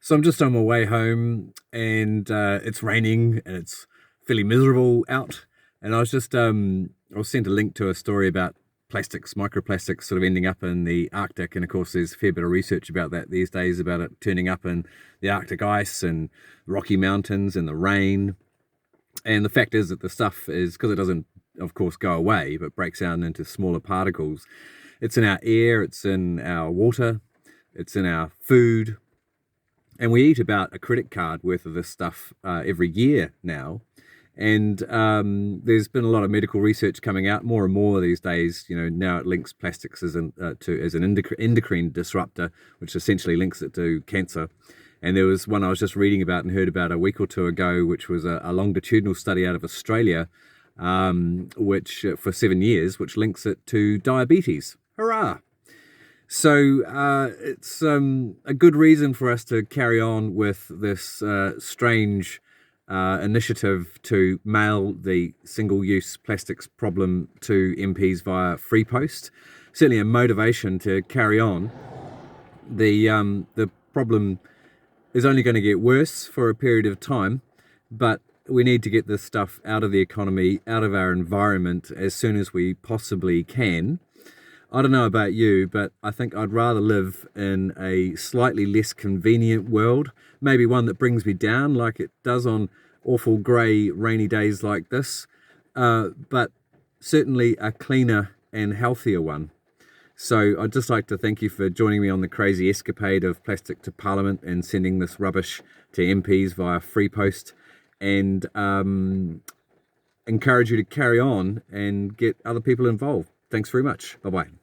So I'm just on my way home, and it's raining and it's fairly miserable out. And I was sent a link to a story about plastics, microplastics, sort of ending up in the Arctic. And of course, there's a fair bit of research about that these days, about it turning up in the Arctic ice and Rocky Mountains and the rain. And the fact is that the stuff is, because it doesn't, of course, go away, but breaks down into smaller particles. It's in our air, it's in our water, it's in our food, and we eat about a credit card worth of this stuff every year now. And there's been a lot of medical research coming out more and more these days. You know, now it links plastics as an endocrine disruptor, which essentially links it to cancer. And there was one I was just reading about and heard about a week or two ago, which was a longitudinal study out of Australia, which for 7 years, which links it to diabetes. Hurrah! So it's a good reason for us to carry on with this strange initiative to mail the single-use plastics problem to MPs via free post. Certainly a motivation to carry on. The problem is only going to get worse for a period of time, but we need to get this stuff out of the economy, out of our environment as soon as we possibly can. I don't know about you, but I think I'd rather live in a slightly less convenient world, maybe one that brings me down like it does on awful grey, rainy days like this, but certainly a cleaner and healthier one. So I'd just like to thank you for joining me on the crazy escapade of Plastic to Parliament and sending this rubbish to MPs via free post, and encourage you to carry on and get other people involved. Thanks very much. Bye-bye.